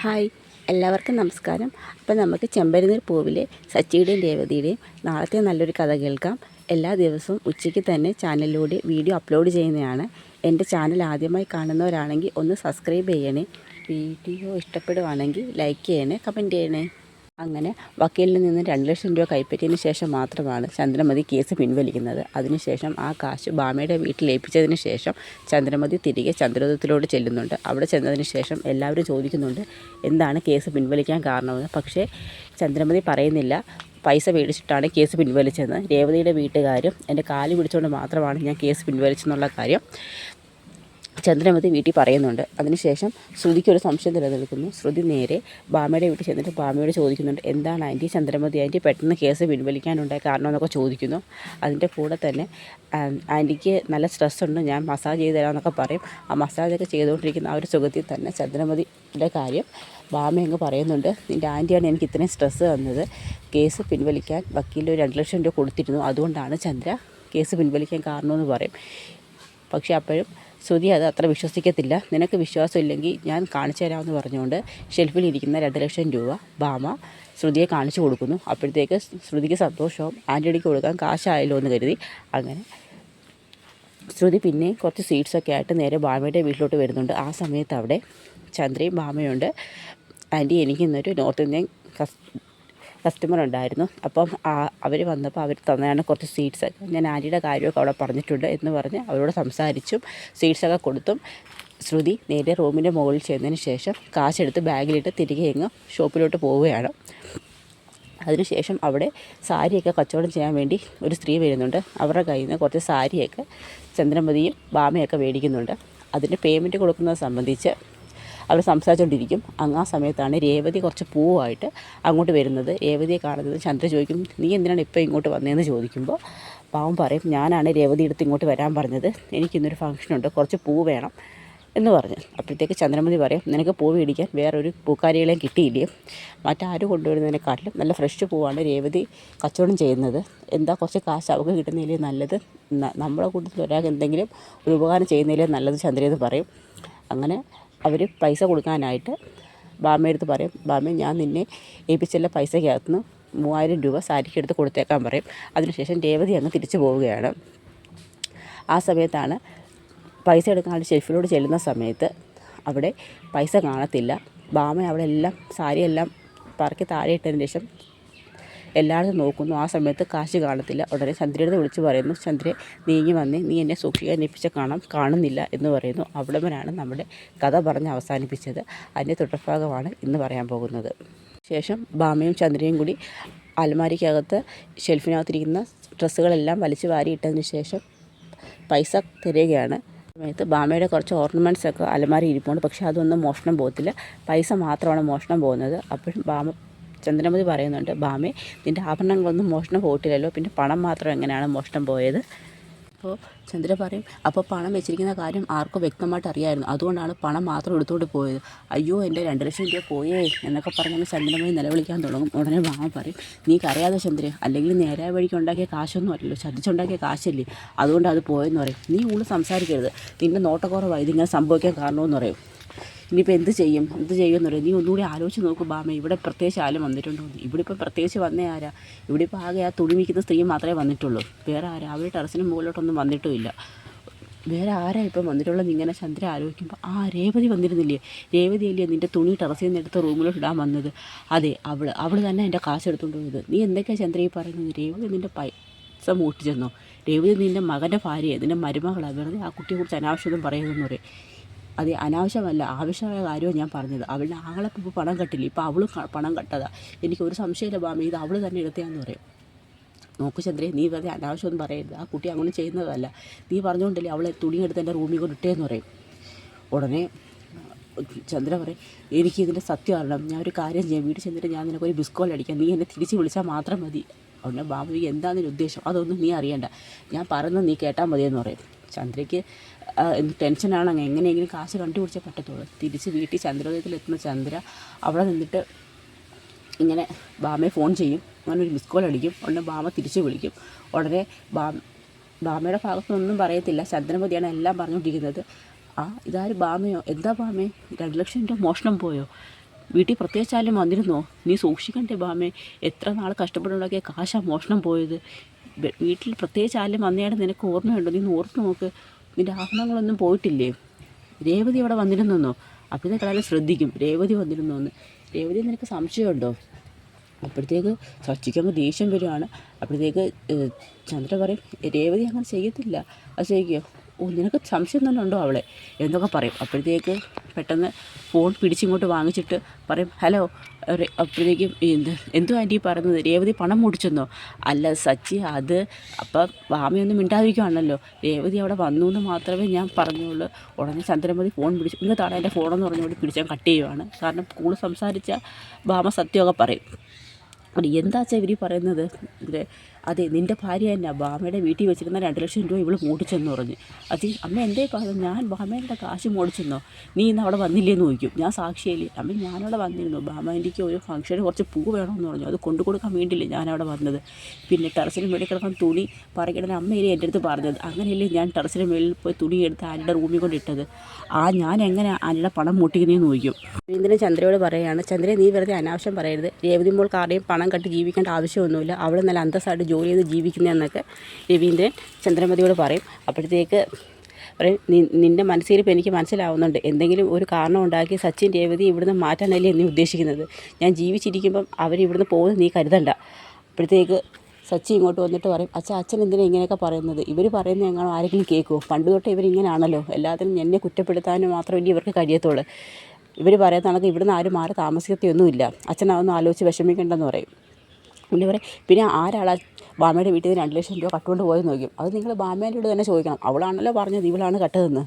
Hi, എല്ലാവർക്കും നമസ്കാരം. അപ്പോൾ നമുക്ക് ചെമ്പരുന്നീർ പൂവിലെ സച്ചിയുടെയും രേവതിയുടെയും നാളത്തെ നല്ലൊരു കഥ കേൾക്കാം. എല്ലാ ദിവസവും ഉച്ചയ്ക്ക് തന്നെ ചാനലിലൂടെ വീഡിയോ അപ്ലോഡ് ചെയ്യുന്നതാണ്. എൻ്റെ ചാനൽ ആദ്യമായി കാണുന്നവരാണെങ്കിൽ ഒന്ന് സബ്സ്ക്രൈബ് ചെയ്യണേ. വീഡിയോ ഇഷ്ടപ്പെടുവാണെങ്കിൽ ലൈക്ക് ചെയ്യണേ, കമൻറ്റ് ചെയ്യണേ. അങ്ങനെ വക്കീലിൽ നിന്ന് 2 ലക്ഷം രൂപ കൈപ്പറ്റിയതിന് ശേഷം മാത്രമാണ് ചന്ദ്രമതി കേസ് പിൻവലിക്കുന്നത്. അതിനുശേഷം ആ കാശ് ഭാമയുടെ വീട്ടിൽ ഏൽപ്പിച്ചതിന് ശേഷം ചന്ദ്രമതി തിരികെ ചന്ദ്രോദയത്തിലോട്ട് ചെല്ലുന്നുണ്ട്. അവിടെ ചെന്നതിന് ശേഷം എല്ലാവരും ചോദിക്കുന്നുണ്ട് എന്താണ് കേസ് പിൻവലിക്കാൻ കാരണമെന്ന്. പക്ഷേ ചന്ദ്രമതി പറയുന്നില്ല പൈസ മേടിച്ചിട്ടാണ് കേസ് പിൻവലിച്ചതെന്ന്. രേവതിയുടെ വീട്ടുകാരും എൻ്റെ കാല് പിടിച്ചുകൊണ്ട് മാത്രമാണ് ഞാൻ കേസ് പിൻവലിച്ചെന്നുള്ള കാര്യം ചന്ദ്രമതി വീട്ടിൽ പറയുന്നുണ്ട്. അതിനുശേഷം ശ്രുതിക്കൊരു സംശയം നിലനിൽക്കുന്നു. ശ്രുതി നേരെ ഭാമയുടെ വീട്ടിൽ ചെന്നിട്ട് ഭാമയോട് ചോദിക്കുന്നുണ്ട്, എന്താണ് ആൻറ്റി ചന്ദ്രമതി ആൻറ്റി പെട്ടെന്ന് കേസ് പിൻവലിക്കാനുണ്ടായ കാരണം എന്നൊക്കെ ചോദിക്കുന്നു. അതിൻ്റെ കൂടെ തന്നെ ആൻറ്റിക്ക് നല്ല സ്ട്രെസ്സുണ്ട്, ഞാൻ മസാജ് ചെയ്ത് തരാമെന്നൊക്കെ പറയും. ആ മസാജൊക്കെ ചെയ്തുകൊണ്ടിരിക്കുന്ന ആ ഒരു സുഖത്തിൽ തന്നെ ചന്ദ്രമതിയുടെ കാര്യം ഭാമ അങ്ങ് പറയുന്നുണ്ട്, നിൻ്റെ ആൻറ്റിയാണ് എനിക്ക് ഇത്രയും സ്ട്രെസ്സ് തന്നത്, കേസ് പിൻവലിക്കാൻ വക്കീലിൽ 2 ലക്ഷം രൂപ കൊടുത്തിരുന്നു, അതുകൊണ്ടാണ് ചന്ദ്ര കേസ് പിൻവലിക്കാൻ കാരണമെന്ന് പറയും. പക്ഷേ അപ്പോഴും ശ്രുതി അത് അത്ര വിശ്വസിക്കത്തില്ല. നിനക്ക് വിശ്വാസമില്ലെങ്കിൽ ഞാൻ കാണിച്ചു തരാമെന്ന് പറഞ്ഞുകൊണ്ട് ഷെൽഫിലിരിക്കുന്ന 2 ലക്ഷം രൂപ ഭാമ ശ്രുതിയെ കാണിച്ചു കൊടുക്കുന്നു. അപ്പോഴത്തേക്ക് ശ്രുതിക്ക് സന്തോഷവും ആൻ്റണിക്ക് കൊടുക്കാൻ കാശായല്ലോ എന്ന് കരുതി. അങ്ങനെ ശ്രുതി പിന്നെ കുറച്ച് സ്വീറ്റ്സൊക്കെ ആയിട്ട് നേരെ ഭാമയുടെ വീട്ടിലോട്ട് വരുന്നുണ്ട്. ആ സമയത്ത് അവിടെ ചന്ദ്രയും ഭാമയുണ്ട്. ആൻറ്റി എനിക്ക് ഇന്നൊരു നോർത്ത് ഇന്ത്യൻ കസ്റ്റമർ ഉണ്ടായിരുന്നു, അപ്പം അവർ വന്നപ്പോൾ അവർ തന്നെയാണ് കുറച്ച് സ്വീറ്റ്സൊക്കെ, ഞാൻ ആൻറ്റിയുടെ കാര്യമൊക്കെ അവിടെ പറഞ്ഞിട്ടുണ്ട് എന്ന് പറഞ്ഞ് അവരോട് സംസാരിച്ചും സ്വീറ്റ്സൊക്കെ കൊടുത്തും ശ്രുതി നേരെ റൂമിൻ്റെ മുകളിൽ ചെന്നതിന് ശേഷം കാശെടുത്ത് ബാഗിലിട്ട് തിരികെ എങ്ങ് ഷോപ്പിലോട്ട് പോവുകയാണ്. അതിനുശേഷം അവിടെ സാരിയൊക്കെ കച്ചവടം ചെയ്യാൻ വേണ്ടി ഒരു സ്ത്രീ വരുന്നുണ്ട്. അവരുടെ കയ്യിൽ നിന്ന് കുറച്ച് സാരിയൊക്കെ ചന്ദ്രമതിയും ഭാമയൊക്കെ മേടിക്കുന്നുണ്ട്. അതിൻ്റെ പേയ്മെൻറ്റ് കൊടുക്കുന്നത് സംബന്ധിച്ച് അവർ സംസാരിച്ചുകൊണ്ടിരിക്കും. ആ സമയത്താണ് രേവതി കുറച്ച് പൂവായിട്ട് അങ്ങോട്ട് വരുന്നത്. രേവതിയെ കാണുന്നത് ചന്ദ്ര ചോദിക്കും, നീ എന്തിനാണ് ഇപ്പോൾ ഇങ്ങോട്ട് വന്നതെന്ന് ചോദിക്കുമ്പോൾ പാവം പറയും, ഞാനാണ് രേവതി എടുത്ത് ഇങ്ങോട്ട് വരാൻ പറഞ്ഞത്, എനിക്കിന്നൊരു ഫംഗ്ഷനുണ്ട്, കുറച്ച് പൂ വേണം എന്ന് പറഞ്ഞു. അപ്പോഴത്തേക്ക് ചന്ദ്രമതി പറയും, നിനക്ക് പൂ മേടിക്കാൻ വേറൊരു പൂക്കാരികളെയും കിട്ടിയില്ലേ, മറ്റാരും കൊണ്ടുവരുന്നതിനെക്കാട്ടിലും നല്ല ഫ്രഷ് പൂവാണ് രേവതി കച്ചവടം ചെയ്യുന്നത്, എന്താ കുറച്ച് കാശ് അവൾക്ക് കിട്ടുന്നതിലേ നല്ലത്, നമ്മളെ കൂട്ടത്തിൽ ഒരാൾക്ക് എന്തെങ്കിലും ഒരു ഉപകാരം ചെയ്യുന്നതിലേ നല്ലത് ചന്ദ്രയെന്ന് പറയും. അങ്ങനെ അവർ പൈസ കൊടുക്കാനായിട്ട് ഭാമയെടുത്ത് പറയും, ഭാമ ഞാൻ നിന്നെ ഏൽപ്പിച്ചുള്ള പൈസയ്ക്കകത്തുനിന്ന് 3000 രൂപ സാരിക്കെടുത്ത് കൊടുത്തേക്കാൻ പറയും. അതിനുശേഷം രേവതി അങ്ങ് തിരിച്ചു പോവുകയാണ്. ആ സമയത്താണ് പൈസ എടുക്കാനായിട്ട് ഷെൽഫിലോട് ചെല്ലുന്ന സമയത്ത് അവിടെ പൈസ കാണത്തില്ല. ഭാമ അവിടെ എല്ലാം സാരിയെല്ലാം പറക്കി താഴെ ഇട്ടതിന് ശേഷം എല്ലായിടത്തും നോക്കുന്നു. ആ സമയത്ത് കാശ് കാണത്തില്ല. ഉടനെ ചന്ദ്രയുടെ വിളിച്ച് പറയുന്നു, ചന്ദ്രയെ നീങ്ങി വന്നേ, നീ എന്നെ സൂക്ഷിക്കാൻ ഏൽപ്പിച്ച കാണുന്നില്ല എന്ന് പറയുന്നു. അവിടവനാണ് നമ്മുടെ കഥ പറഞ്ഞ് അവസാനിപ്പിച്ചത്. അതിൻ്റെ തുടർഭാഗമാണ് ഇന്ന് പറയാൻ പോകുന്നത്. ശേഷം ഭാമയും ചന്ദ്രയും കൂടി അലമാരിക്കകത്ത് ഷെൽഫിനകത്തിരിക്കുന്ന ഡ്രസ്സുകളെല്ലാം വലിച്ചു വാരി ഇട്ടതിന് ശേഷം പൈസ തരികയാണ്. സമയത്ത് ഭാമയുടെ കുറച്ച് ഓർണമെൻറ്റ്സൊക്കെ അലമാരി ഇരിപ്പുണ്ട്. പക്ഷേ അതൊന്നും മോഷണം പോകത്തില്ല, പൈസ മാത്രമാണ് മോഷണം പോകുന്നത്. അപ്പോഴും ചന്ദ്രമതി പറയുന്നുണ്ട്, ഭാമേ നിൻ്റെ ആഭരണങ്ങളൊന്നും മോഷണം പോയിട്ടില്ലല്ലോ, പിന്നെ പണം മാത്രം എങ്ങനെയാണ് മോഷണം പോയത്? അപ്പോൾ ചന്ദ്ര പറയും, അപ്പോൾ പണം വെച്ചിരിക്കുന്ന കാര്യം ആർക്കും വ്യക്തമായിട്ട് അറിയാമായിരുന്നു, അതുകൊണ്ടാണ് പണം മാത്രം എടുത്തുകൊണ്ട് പോയത്. അയ്യോ എൻ്റെ 2 ലക്ഷം രൂപ പോയേ എന്നൊക്കെ പറഞ്ഞാൽ ചന്ദ്രമതി നിലവിളിക്കാൻ തുടങ്ങും. ഉടനെ ഭാമ പറയും, നീക്കറിയാതെ ചന്ദ്ര, അല്ലെങ്കിൽ നേരായ വഴിക്ക് ഉണ്ടാക്കിയ കാശൊന്നും അല്ലല്ലോ, ചതിച്ചുണ്ടാക്കിയ കാശല്ലേ, അതുകൊണ്ട് അത് പോയെന്ന് പറയും. നീ സംസാരിക്കരുത്, നിൻ്റെ നോട്ടക്കുറവായി ഇതിങ്ങനെ സംഭവിക്കാൻ കാരണമെന്ന് പറയും. ഇനിയിപ്പോൾ എന്ത് ചെയ്യുമെന്ന് പറയും. നീ ഒന്നുകൂടി ആലോചിച്ച് നോക്കും ഭാമ, ഇവിടെ പ്രത്യേകിച്ച് ആരും വന്നിട്ടുണ്ടോ? ഇവിടെ ഇപ്പോൾ പ്രത്യേകിച്ച് വന്നേ ആരാ? ഇവിടെ ഇപ്പോൾ ആകെ ആ തുണി വിൽക്കുന്ന സ്ത്രീ മാത്രമേ വന്നിട്ടുള്ളൂ, വേറെ ആരാ? അവർ ടെറസിന് മുകളിലോട്ടൊന്നും വന്നിട്ടുമില്ല, വേറെ ആരാ ഇപ്പം വന്നിട്ടുള്ളത്? ഇങ്ങനെ ചന്ദ്ര ആലോചിക്കുമ്പോൾ രേവതി വന്നിരുന്നില്ലേ, രേവതിയല്ലേ നിൻ്റെ തുണി ടെറസിൽ നിന്ന് എടുത്ത് റൂമിലോട്ട് ഇടാൻ വന്നത്? അതെ, അവൾ തന്നെ എൻ്റെ കാശ് എടുത്തുകൊണ്ട് പോയത്. നീ എന്തൊക്കെയാണ് ചന്ദ്ര ഈ പറയുന്നത്? രേവതി നിൻ്റെ പൈസ മൂട്ടിച്ചെന്നോ? രേവതി നിൻ്റെ മകൻ്റെ ഭാര്യയെ, നിൻ്റെ മരുമകളാണ്, വെറുതെ ആ കുട്ടിയെക്കുറിച്ച് അനാവശ്യമൊന്നും പറയുന്നതെന്ന് പറയും. അത് അനാവശ്യമല്ല, ആവശ്യമായ കാര്യമാണ് ഞാൻ പറഞ്ഞത്. അവളുടെ ആങ്ങളെ ഇപ്പോൾ പണം കെട്ടില്ല, ഇപ്പോൾ അവളും പണം കെട്ടതാ, എനിക്കൊരു സംശയമില്ല ഭാമ, ഇത് അവൾ തന്നെ എടുത്തതാന്ന് പറയും. നോക്കു ചന്ദ്രേ, നീ വെറുതെ അനാവശ്യമൊന്നും പറയരുത്, ആ കുട്ടി അങ്ങനെ ചെയ്യുന്നതല്ല, നീ പറഞ്ഞുകൊണ്ടല്ലേ അവളെ തുണിയെടുത്ത് എൻ്റെ റൂമിൽ കൊണ്ട് ഇട്ടേന്ന് പറയും. ഉടനെ ചന്ദ്ര പറയും, എനിക്ക് ഇതിൻ്റെ സത്യം അറിയണം, ഞാൻ ഒരു കാര്യം ചെയ്യാം, വീട്ടിൽ ചെന്നിട്ട് ഞാൻ നിനക്കൊരു ബിസ്കോൾ അടിക്കാം, നീ എന്നെ തിരിച്ച് വിളിച്ചാൽ മാത്രം മതി. ഉടനെ ഭാമ, എന്താണെന്ന് ഉദ്ദേശം അതൊന്നും നീ അറിയണ്ട, ഞാൻ പറയുന്നത് നീ കേട്ടാൽ മതിയെന്ന് പറയും. ചന്ദ്രയ്ക്ക് എന്ത് ടെൻഷനാണ്, എങ്ങനെയെങ്കിലും കാശ് കണ്ടുപിടിച്ചേ പറ്റത്തുള്ളൂ. തിരിച്ച് വീട്ടിൽ ചന്ദ്രോദയത്തിലെത്തുന്ന ചന്ദ്ര അവിടെ നിന്നിട്ട് ഇങ്ങനെ ഭാമയെ ഫോൺ ചെയ്യും, അങ്ങനെ ഒരു മിസ് കോൾ അടിക്കും. ഉടനെ ഭാമ തിരിച്ച് വിളിക്കും. ഉടനെ ഭാമയുടെ ഭാഗത്തൊന്നും പറയത്തില്ല, ചന്ദ്രമതിയാണ് എല്ലാം പറഞ്ഞുകൊണ്ടിരിക്കുന്നത്. ഇതാര് ഭാമയോ? എന്താ ഭാമേ, 2 ലക്ഷം രൂപ മോഷണം പോയോ? വീട്ടിൽ പ്രത്യേകിച്ചാലും വന്നിരുന്നോ? നീ സൂക്ഷിക്കണ്ടേ ബാമേ? എത്ര നാൾ കഷ്ടപ്പെട്ടുണ്ടാക്കിയ കാശാ മോഷണം പോയത്. വീട്ടിൽ പ്രത്യേകിച്ച് ആരും വന്നയാടെ നിനക്ക് ഓർമ്മയുണ്ടോ? നീ ഓർത്ത് നോക്ക്. നിൻ്റെ ആഭരണങ്ങളൊന്നും പോയിട്ടില്ലേ? രേവതി അവിടെ വന്നിരുന്നോ? അപ്പോഴത്തേക്കാളും ശ്രദ്ധിക്കും രേവതി വന്നിരുന്നോന്ന്. രേവതി നിനക്ക് സംശയമുണ്ടോ? അപ്പോഴത്തേക്ക് സച്ചിക്കങ്ങ് ദേഷ്യം വരുവാണ്. അപ്പോഴത്തേക്ക് ചന്ദ്ര പറയും രേവതി അങ്ങനെ ചെയ്യത്തില്ല. അത് ചെയ്യിക്കോ? നിനക്ക് സംശയം തന്നെ ഉണ്ടോ അവളെ എന്നൊക്കെ പറയും. അപ്പോഴത്തേക്ക് പെട്ടെന്ന് ഫോൺ പിടിച്ചിങ്ങോട്ട് വാങ്ങിച്ചിട്ട് പറയും ഹലോ. അപ്പോഴത്തേക്കും എന്തോ ആൻറ്റി പറയുന്നത്? രേവതി പണം മുടിച്ചെന്നോ? അല്ല സച്ചി, അത് അപ്പം വാമയൊന്നും മിണ്ടാതിരിക്കുവാണല്ലോ. രേവതി അവിടെ വന്നു എന്ന് മാത്രമേ ഞാൻ പറഞ്ഞുള്ളൂ. ഉടനെ ചന്ദ്രമതി ഫോൺ പിടിച്ചു ഇങ്ങോട്ടാണ് എൻ്റെ ഫോണെന്ന് പറഞ്ഞുകൊണ്ട് പിടിച്ചാൽ കട്ട് ചെയ്യുവാണ്. കാരണം കൂടുതൽ സംസാരിച്ച ഭാമ സത്യമൊക്കെ പറയും. എന്താ വെച്ചാൽ ഇവർ പറയുന്നത്? അതെ, നിൻ്റെ ഭാര്യ തന്നെ ഭാമയുടെ വീട്ടിൽ വെച്ചിരുന്ന 2 ലക്ഷം രൂപ ഇവൾ മോടിച്ചെന്ന് പറഞ്ഞു. അത് അമ്മ എന്തേ പറഞ്ഞു? ഞാൻ ഭാമയുടെ കാശ് മോടിച്ചെന്നോ? നീ ഇന്ന് അവിടെ വന്നില്ലേന്ന് ചോദിക്കും. ഞാൻ സാക്ഷിയല്ലേ അമ്മ, ഞാനവിടെ വന്നിരുന്നു. ഭാമേൻ്റെക്ക് ഒരു ഫംഗ്ഷന് കുറച്ച് പൂ വേണമെന്ന് പറഞ്ഞു. അത് കൊണ്ടു കൊടുക്കാൻ വേണ്ടിയില്ലേ ഞാനവിടെ വന്നത്. പിന്നെ ടെറസിന് മേളിൽ കിടക്കാൻ തുണി പറയണ അമ്മയില്ലേ എൻ്റെ അടുത്ത് പറഞ്ഞത്. അങ്ങനെയല്ലേ ഞാൻ ടെറസിന് മേളിൽ പോയി തുണി എടുത്ത് ആരുടെ റൂമിൽ കൊണ്ടിട്ടത്. ഞാൻ എങ്ങനെ ആരുടെ പണം മുട്ടിക്കുന്നതെന്ന് ചോദിക്കും. രവീന്ദ്രൻ ചന്ദ്രയോട് പറയുകയാണ്, ചന്ദ്ര നീ വെറുതെ അനാവശ്യം പറയരുത്. രേവതി മോൾക്ക് ആരുടെയും പണം കട്ട് ജീവിക്കേണ്ട ആവശ്യമൊന്നുമില്ല. അവൾ നല്ല അന്തസ്സായിട്ട് ജോലി ചെയ്ത് ജീവിക്കുന്നതെന്നൊക്കെ രവീന്ദ്രൻ ചന്ദ്രമതിയോട് പറയും. അപ്പോഴത്തേക്ക് പറയും നിൻ്റെ മനസ്സിലിപ്പോൾ എനിക്ക് മനസ്സിലാവുന്നുണ്ട്. എന്തെങ്കിലും ഒരു കാരണം ഉണ്ടാക്കി സച്ചിൻ രേവതി ഇവിടുന്ന് മാറ്റാനല്ലേ നീ ഉദ്ദേശിക്കുന്നത്. ഞാൻ ജീവിച്ചിരിക്കുമ്പം അവരിവിടുന്ന് പോകുന്നത് നീ കരുതണ്ട. അപ്പോഴത്തേക്ക് സച്ചി ഇങ്ങോട്ട് വന്നിട്ട് പറയും അച്ഛൻ എന്തിനാണ് ഇങ്ങനെയൊക്കെ പറയുന്നത്? ഇവർ പറയുന്നത് എങ്ങനെ ആരെങ്കിലും കേൾക്കുമോ? പണ്ട് തൊട്ട് ഇവരിങ്ങനെയാണല്ലോ. എല്ലാത്തിനും എന്നെ കുറ്റപ്പെടുത്താനും മാത്രമല്ലേ ഇവർക്ക് കഴിയത്തുള്ളൂ. ഇവർ പറയുന്ന കണക്ക് ഇവിടുന്ന് ആരും മാറി താമസിക്കത്തൊന്നുമില്ല. അച്ഛനതൊന്നും ആലോചിച്ച് വിഷമിക്കേണ്ടെന്ന് പറയും. പിന്നെ പറയും പിന്നെ ആരാളാ ബാമയുടെ വീട്ടിൽ നിന്ന് 2 ലക്ഷം രൂപ കട്ടുകൊണ്ട് പോയെന്ന് ചോദിക്കും. അത് നിങ്ങൾ ബാമേൻ്റെയോട് തന്നെ ചോദിക്കണം. അവളാണല്ലോ പറഞ്ഞത് ഇവളാണ് കട്ടതെന്ന്.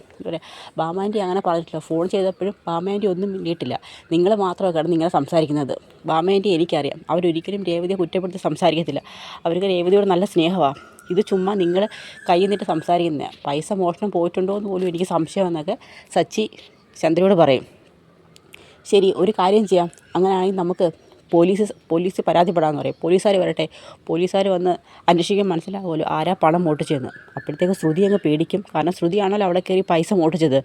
ബാമാൻ്റി അങ്ങനെ പറഞ്ഞിട്ടില്ല. ഫോൺ ചെയ്തപ്പോഴും ബാമാൻ്റി ഒന്നും കേട്ടില്ല. നിങ്ങൾ മാത്രമേ കിടന്ന് ഇങ്ങനെ സംസാരിക്കുന്നത്. ബാമാൻ്റി എനിക്കറിയാം. അവരൊരിക്കലും രേവതിയെ കുറ്റപ്പെടുത്തി സംസാരിക്കത്തില്ല. അവർക്ക് രേവതിയോട് നല്ല സ്നേഹമാണ്. ഇത് ചുമ്മാ നിങ്ങൾ കയ്യിൽ നിന്നിട്ട് സംസാരിക്കുന്നതാണ്. പൈസ മോഷണം പോയിട്ടുണ്ടോ എന്ന് പോലും എനിക്ക് സംശയമെന്നൊക്കെ സച്ചി ചന്ദ്രയോട് പറയും. ശരി, ഒരു കാര്യം ചെയ്യാം. അങ്ങനെയാണെങ്കിൽ നമുക്ക് പോലീസ് പരാതിപ്പെടാമെന്ന് പറയും. പോലീസുകാർ വരട്ടെ. പോലീസുകാർ വന്ന് അന്വേഷിക്കാൻ മനസ്സിലാവുമല്ലോ ആരാ പണം മോട്ടിച്ചതെന്ന്. അപ്പോഴത്തേക്ക് ശ്രുതി അങ്ങ് പേടിക്കും. കാരണം ശ്രുതിയാണല്ലോ അവിടെ കയറി പൈസ മോട്ടിച്ചത്.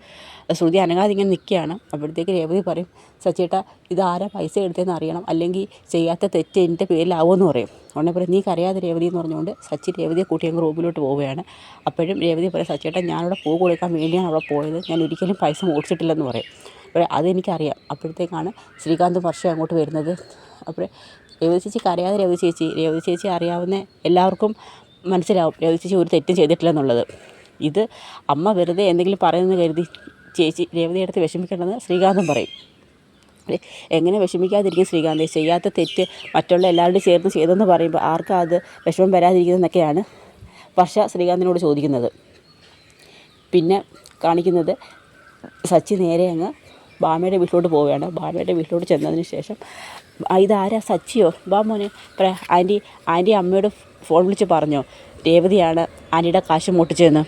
ശ്രുതി അനങ്ങാതെ ഇങ്ങനെ നിൽക്കുകയാണ്. അപ്പോഴത്തേക്ക് രേവതി പറയും സച്ചേട്ടാ ഇത് ആരാ പൈസ എടുത്തതെന്ന് അറിയണം, അല്ലെങ്കിൽ ചെയ്യാത്ത തെറ്റ് എൻ്റെ പേരിലാവുമെന്ന് പറയും. ഉടനെ പറയും നീ കരയാതെ രേവതി എന്ന് പറഞ്ഞുകൊണ്ട് സച്ചി രേവതിയെ കൂട്ടി അങ്ങ് റൂമിലോട്ട് പോവുകയാണ്. അപ്പോഴും രേവതി പറയും സച്ചേട്ടാ ഞാനവിടെ പൂ കൊടുക്കാൻ വേണ്ടിയാണ് അവിടെ പോയത്. ഞാൻ ഒരിക്കലും പൈസ മോടിച്ചിട്ടില്ലെന്ന് പറയും. അതെനിക്കറിയാം. അപ്പോഴത്തേക്കാണ് ശ്രീകാന്തും വർഷയും അങ്ങോട്ട് വരുന്നത്. അപ്പോൾ രേവതി ചേച്ചി കരയാതെ രേവതി ചേച്ചി അറിയാവുന്ന എല്ലാവർക്കും മനസ്സിലാവും രേവതി ചേച്ചി ഒരു തെറ്റും ചെയ്തിട്ടില്ലെന്നുള്ളത്. ഇത് അമ്മ വെറുതെ എന്തെങ്കിലും പറയുമെന്ന് കരുതി ചേച്ചി രേവതി അടുത്ത് വിഷമിക്കേണ്ടെന്ന് ശ്രീകാന്തും പറയും. എങ്ങനെ വിഷമിക്കാതിരിക്കും ശ്രീകാന്ത്? ചെയ്യാത്ത തെറ്റ് മറ്റുള്ള എല്ലാവരും ചേർന്ന് ചെയ്തെന്ന് പറയുമ്പോൾ ആർക്കും അത് വിഷമം വരാതിരിക്കുന്നതെന്നൊക്കെയാണ് വർഷ ശ്രീകാന്തിനോട് ചോദിക്കുന്നത്. പിന്നെ കാണിക്കുന്നത് സച്ചി നേരെ അങ്ങ് ബാമയുടെ വീട്ടിലോട്ട് പോവുകയാണ്. ബാമയുടെ വീട്ടിലോട്ട് ചെന്നതിന് ശേഷം ഇതാരാ സച്ചിയോ? ബാ മോനെ ആൻറ്റി അമ്മയോട് ഫോൺ വിളിച്ച് പറഞ്ഞോ രേവതിയാണ് ആൻറ്റിയുടെ കാശ് മോട്ടിച്ചതെന്ന്?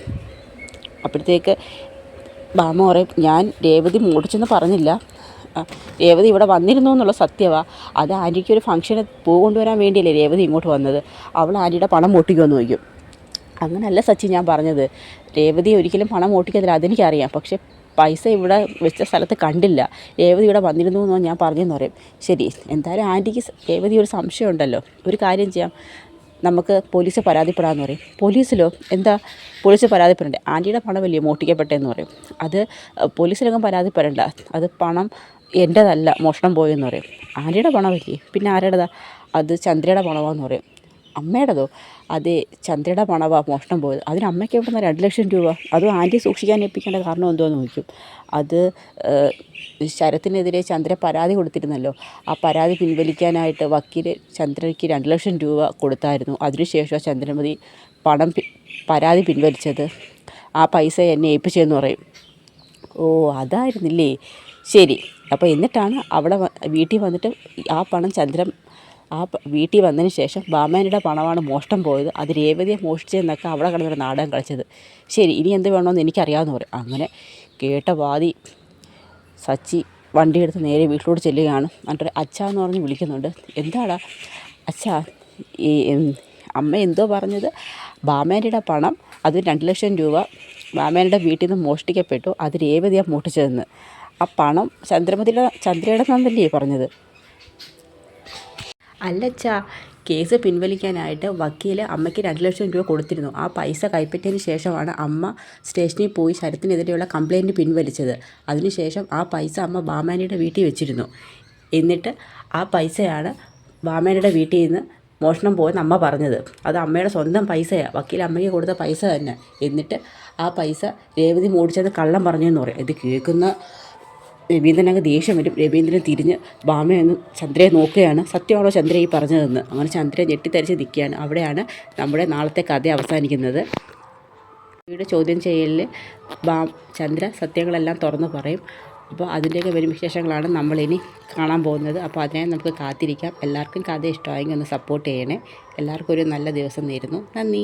അപ്പോഴത്തേക്ക് ബാമ പറയും ഞാൻ രേവതി മോട്ടിച്ചെന്ന് പറഞ്ഞില്ല. രേവതി ഇവിടെ വന്നിരുന്നു എന്നുള്ള സത്യമാണ്. അത് ആൻറ്റിക്ക് ഒരു ഫംഗ്ഷന് പൂ കൊണ്ടുവരാൻ വേണ്ടിയല്ലേ രേവതി ഇങ്ങോട്ട് വന്നത്. അവൾ ആൻറ്റിയുടെ പണം മോട്ടിക്കുമെന്ന് ചോദിക്കും. അങ്ങനല്ല സച്ചി ഞാൻ പറഞ്ഞത്. രേവതി ഒരിക്കലും പണം മോട്ടിക്കത്തില്ല, അതെനിക്കറിയാം. പക്ഷേ പൈസ ഇവിടെ വെച്ച സ്ഥലത്ത് കണ്ടില്ല. രേവതി ഇവിടെ വന്നിരുന്നു എന്ന് ഞാൻ പറഞ്ഞെന്ന് പറയും. ശരി, എന്തായാലും ആൻറ്റിക്ക് രേവതി ഒരു സംശയം ഉണ്ടല്ലോ. ഒരു കാര്യം ചെയ്യാം, നമുക്ക് പോലീസിൽ പരാതിപ്പെടാമെന്ന് പറയും. പോലീസിലോ? എന്താ പോലീസിൽ പരാതിപ്പെടണ്ടേ? ആൻറ്റിയുടെ പണമല്ലേ മോഷ്ടിക്കപ്പെട്ടതെന്ന് പറയും. അത് പോലീസിലൊന്നും പരാതിപ്പെടണ്ട. അത് പണം എൻ്റേതല്ല മോഷണം പോയെന്ന് പറയും. ആൻറ്റിയുടെ പണമല്ലേ, പിന്നെ ആരുടേതാ? അത് ചന്ദ്രയുടെ പണമാണെന്ന് പറയും. അമ്മയുടേതോ? അതെ, ചന്ദ്രയുടെ പണമാണ് മോഷണം പോയത്. അതിന് അമ്മയ്ക്ക് എവിടെ നിന്ന് 2 ലക്ഷം രൂപ? അതും ആൻറ്റി സൂക്ഷിക്കാൻ ഏൽപ്പിക്കേണ്ട കാരണം എന്തോന്ന് ചോദിക്കും. അത് ശരത്തിനെതിരെ ചന്ദ്ര പരാതി കൊടുത്തിരുന്നല്ലോ. ആ പരാതി പിൻവലിക്കാനായിട്ട് വക്കീൽ ചന്ദ്രയ്ക്ക് 2 ലക്ഷം രൂപ കൊടുത്തായിരുന്നു. അതിനുശേഷം ചന്ദ്രമതി പരാതി പിൻവലിച്ചത്. ആ പൈസ എന്നെ ഏൽപ്പിച്ചതെന്ന് പറയും. ഓ, അതായിരുന്നില്ലേ? ശരി. അപ്പോൾ എന്നിട്ടാണ് അവിടെ വീട്ടിൽ വന്നിട്ട് ആ പണം വീട്ടിൽ വന്നതിന് ശേഷം ബാമേനയുടെ പണമാണ് മോഷണം പോയത്. അത് രേവതിയെ മോഷ്ടിച്ചതെന്നൊക്കെ അവിടെ കിടന്നൊരു നാടകം കളിച്ചത്. ശരി, ഇനി എന്ത് വേണമെന്ന് എനിക്കറിയാമെന്ന് പറയും. അങ്ങനെ കേട്ട വാതി സച്ചി വണ്ടിയെടുത്ത് നേരെ വീട്ടിലോട്ട് ചെല്ലുകയാണ്. എന്നിട്ട് അച്ഛാന്ന് പറഞ്ഞ് വിളിക്കുന്നുണ്ട്. എന്താടാ അച്ഛാ, ഈ അമ്മ എന്തോ പറഞ്ഞത്? ബാമേനയുടെ പണം അത് 2 ലക്ഷം രൂപ ബാമേനയുടെ വീട്ടിൽ നിന്ന് മോഷ്ടിക്കപ്പെട്ടു. അത് രേവതിയാണ് മോഷ്ടിച്ചതെന്ന്. ആ പണം ചന്ദ്രയുടെ തന്നല്ലേ പറഞ്ഞത്? അല്ലച്ചാ, കേസ് പിൻവലിക്കാനായിട്ട് വക്കീൽ അമ്മയ്ക്ക് 2 ലക്ഷം രൂപ കൊടുത്തിരുന്നു. ആ പൈസ കൈപ്പറ്റിയതിന് ശേഷമാണ് അമ്മ സ്റ്റേഷനിൽ പോയി ശരത്തിനെതിരെയുള്ള കംപ്ലയിൻറ്റ് പിൻവലിച്ചത്. അതിനുശേഷം ആ പൈസ അമ്മ ബാമാനിയുടെ വീട്ടിൽ വെച്ചിരുന്നു. എന്നിട്ട് ആ പൈസയാണ് ബാമാനിയുടെ വീട്ടിൽ നിന്ന് മോഷണം പോയെന്ന് അമ്മ പറഞ്ഞത്. അത് അമ്മയുടെ സ്വന്തം പൈസയാണ്, വക്കീൽ അമ്മയ്ക്ക് കൊടുത്ത പൈസ തന്നെ. എന്നിട്ട് ആ പൈസ രേവതി മോടിച്ചത് കള്ളം പറഞ്ഞെന്ന് പറയും. ഇത് കേൾക്കുന്ന രവീന്ദ്രനങ്ങ് ദേഷ്യം വരും. രവീന്ദ്രൻ തിരിഞ്ഞ് ബാമയൊന്ന് ചന്ദ്രയെ നോക്കുകയാണ്. സത്യമാണോ ചന്ദ്ര ഈ പറഞ്ഞതെന്ന്. അങ്ങനെ ചന്ദ്ര ഞെട്ടിത്തരിച്ച് നിൽക്കുകയാണ്. അവിടെയാണ് നമ്മുടെ നാളത്തെ കഥ അവസാനിക്കുന്നത്. ഇവിടെ ചോദ്യം ചെയ്യലിൽ ചന്ദ്ര സത്യങ്ങളെല്ലാം തുറന്നു പറയും. അപ്പോൾ അതിൻ്റെയൊക്കെ വരും വിശേഷങ്ങളാണ് നമ്മളിനി കാണാൻ പോകുന്നത്. അപ്പോൾ അതിനായി നമുക്ക് കാത്തിരിക്കാം. എല്ലാവർക്കും കഥ ഇഷ്ടമായെങ്കിൽ ഒന്ന് സപ്പോർട്ട് ചെയ്യണേ. എല്ലാവർക്കും ഒരു നല്ല ദിവസം നേരുന്നു. നന്ദി.